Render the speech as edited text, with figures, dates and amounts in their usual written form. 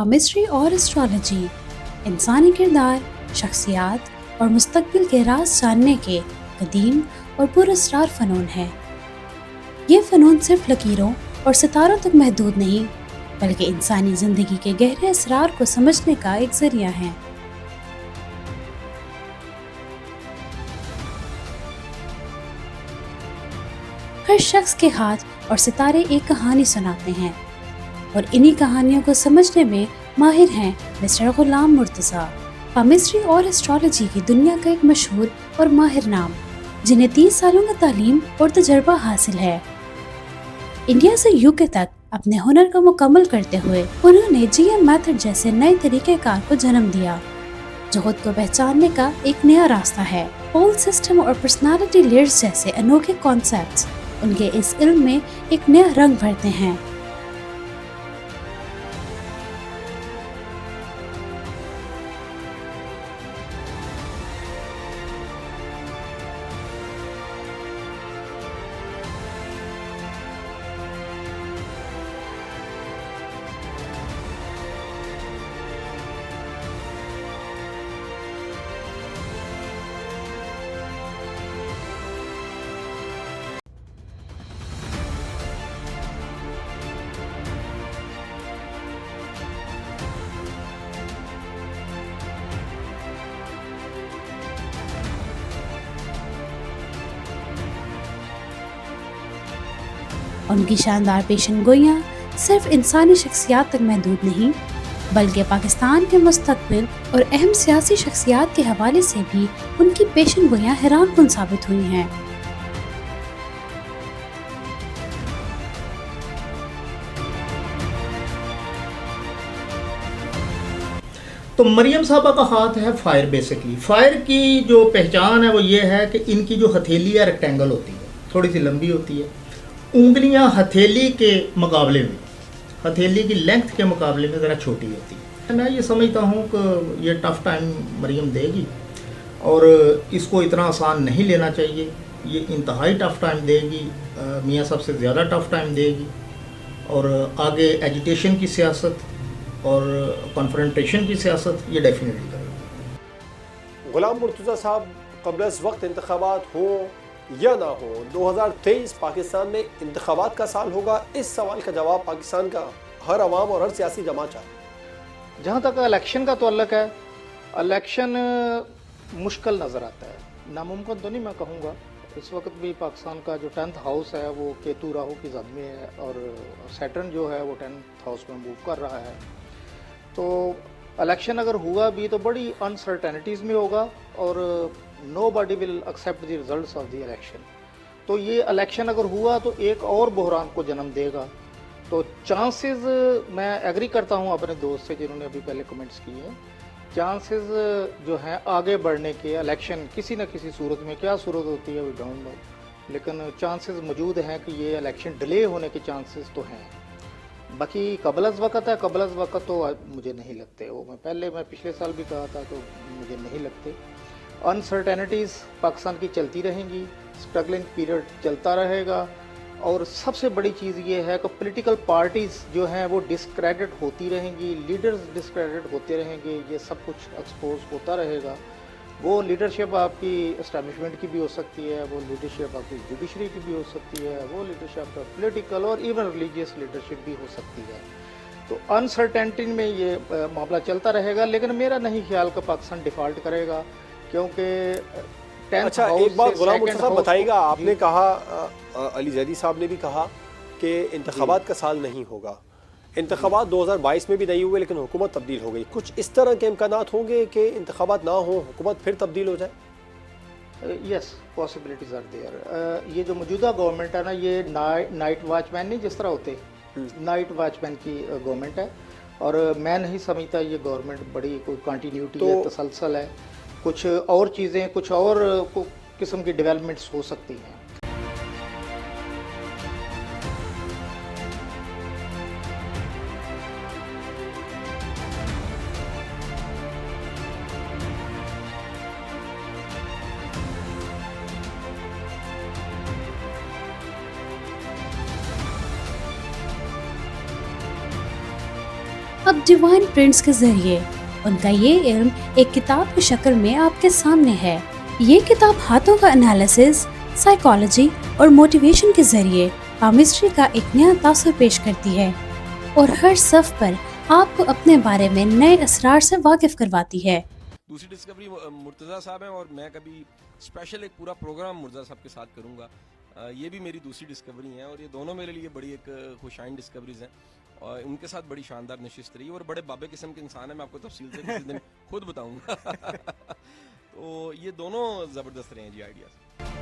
Palmistry اور astrology انسانی کردار، شخصیات اور مستقبل کے راز جاننے کے قدیم اور پراسرار فنون ہے۔ یہ فنون صرف لکیروں اور ستاروں تک محدود نہیں، بلکہ انسانی زندگی کے گہرے اسرار کو سمجھنے کا ایک ذریعہ ہے۔ ہر شخص کے ہاتھ اور ستارے ایک کہانی سناتے ہیں، اور انہی کہانیوں کو سمجھنے میں ماہر ہیں مسٹر غلام مرتضیٰ، پامسٹری اور اسٹرالوجی کی دنیا کا ایک مشہور اور ماہر نام، جنہیں 30 سالوں کا تعلیم اور تجربہ حاصل ہے۔ انڈیا سے UK تک اپنے ہنر کو مکمل کرتے ہوئے انہوں نے GM میتھڈ جیسے نئے طریقہ کار کو جنم دیا، جو خود کو پہچاننے کا ایک نیا راستہ ہے۔ پول سسٹم اور پرسنالٹی لیئرز جیسے انوکھے کانسیپٹس ان کے اس علم میں ایک نیا رنگ بھرتے ہیں۔ ان کی شاندار پیشن گوئیاں صرف انسانی شخصیات تک محدود نہیں، بلکہ پاکستان کے مستقبل اور اہم سیاسی شخصیات کے حوالے سے بھی ان کی پیشن گوئیاں حیران کن ثابت ہوئی ہیں۔ تو مریم صاحبہ کا ہاتھ ہے فائر، بیسکلی فائر کی جو پہچان ہے وہ یہ ہے کہ ان کی جو ہتھیلی ہے ریکٹینگل ہوتی ہے، تھوڑی سی لمبی ہوتی ہے، انگلیاں ہتھیلی کے مقابلے میں، ہتھیلی کی لینتھ کے مقابلے میں ذرا چھوٹی ہوتی ہے۔ میں یہ سمجھتا ہوں کہ یہ ٹف ٹائم مریم دے گی، اور اس کو اتنا آسان نہیں لینا چاہیے، یہ انتہائی ٹف ٹائم دے گی، میاں صاحب سے زیادہ ٹف ٹائم دے گی، اور آگے ایجیٹیشن کی سیاست اور کنفرنٹیشن کی سیاست یہ ڈیفینیٹلی کرے گی۔ غلام مرتضیٰ صاحب، قبل از وقت انتخابات ہوں یا نہ ہو، 2023 پاکستان میں انتخابات کا سال ہوگا؟ اس سوال کا جواب پاکستان کا ہر عوام اور ہر سیاسی جماعت چاہتا ہے۔ جہاں تک الیکشن کا تعلق ہے، الیکشن مشکل نظر آتا ہے، ناممکن تو نہیں میں کہوں گا۔ اس وقت بھی پاکستان کا جو 10th ہاؤس ہے وہ کیتو راہو کی زد میں ہے، اور سیٹرن جو ہے وہ 10th ہاؤس میں موو کر رہا ہے، تو الیکشن اگر ہوا بھی تو بڑی انسرٹینٹیز میں ہوگا، اور no body will accept the results of the election. تو یہ الیکشن اگر ہوا تو ایک اور بحران کو جنم دے گا۔ تو چانسز، میں ایگری کرتا ہوں اپنے دوست سے جنہوں نے ابھی پہلے کمنٹس کیے ہیں، چانسز جو ہیں آگے بڑھنے کے، الیکشن کسی نہ کسی صورت میں، کیا صورت ہوتی ہے وی ڈونٹ نو، لیکن چانسز موجود ہیں کہ یہ الیکشن ڈیلے ہونے کے چانسز تو ہیں۔ باقی قبل از وقت ہے، قبل از وقت تو مجھے نہیں لگتے، وہ میں پچھلے سال بھی کہا تھا تو مجھے نہیں لگتے۔ انسرٹینٹیز پاکستان کی چلتی رہیں گی، اسٹرگلنگ پیریڈ چلتا رہے گا، اور سب سے بڑی چیز یہ ہے کہ پولیٹیکل پارٹیز جو ہیں وہ ڈسکریڈٹ ہوتی رہیں گی، لیڈرز ڈسکریڈٹ ہوتے رہیں گے، یہ سب کچھ ایکسپوز ہوتا رہے گا۔ وہ لیڈرشپ آپ کی اسٹیبلشمنٹ کی بھی ہو سکتی ہے، وہ لیڈرشپ آپ کی جوڈیشری کی بھی ہو سکتی ہے، وہ لیڈرشپ پولیٹیکل اور ایون ریلیجیس لیڈرشپ بھی ہو سکتی ہے۔ تو انسرٹینٹی میں یہ معاملہ چلتا رہے گا، لیکن میرا نہیں خیال کہ پاکستان ڈیفالٹ کرے گا، کیونکہ اچھا ایک بات غلام مرتضیٰ صاحب بتائیے گا، آپ نے کہا، علی زیدی صاحب نے بھی کہا کہ انتخابات کا سال نہیں ہوگا، انتخابات 2022 میں بھی نہیں ہوئے لیکن حکومت تبدیل ہو گئی، کچھ اس طرح کے امکانات ہوں گے کہ انتخابات نہ ہوں، حکومت پھر تبدیل ہو جائے؟ یس، پاسبلٹیز آر دیئر۔ یہ جو موجودہ گورنمنٹ ہے نا، یہ نائٹ واچ مین نہیں جس طرح ہوتے، نائٹ واچ مین کی گورنمنٹ ہے، اور میں نہیں سمجھتا یہ گورنمنٹ بڑی کوئی کنٹینیوٹی ہے، تسلسل ہے، کچھ اور چیزیں، کچھ اور قسم کی ڈیولپمنٹس ہو سکتی ہیں۔ اب ڈیوائن پرنٹس کے ذریعے ان کا یہ علم ایک کتاب کی شکل میں آپ کے سامنے ہے۔ یہ کتاب ہاتھوں کا انالیسس، سائیکالوجی اور موٹیویشن کے ذریعے پامسٹری کا ایک نیا تاثر پیش کرتی ہے اور ہر صف پر آپ کو اپنے بارے میں نئے اسرار سے واقف کرواتی ہے۔ دوسری ڈسکوری مرتضیٰ صاحب ہیں اور میں کبھی اسپیشل ایک پورا پروگرام مرتضیٰ صاحب کے ساتھ کروں گا۔ یہ بھی میری دوسری ڈسکوری ہیں اور یہ دونوں میرے لیے بڑی ایک خوشائن ڈسکوریز ہیں اور ان کے ساتھ بڑی شاندار نشست رہی اور بڑے بابے قسم کے انسان ہیں، میں آپ کو تفصیل سے کسی دن خود بتاؤں گا۔ تو یہ دونوں زبردست رہے ہیں جی آئیڈیاز۔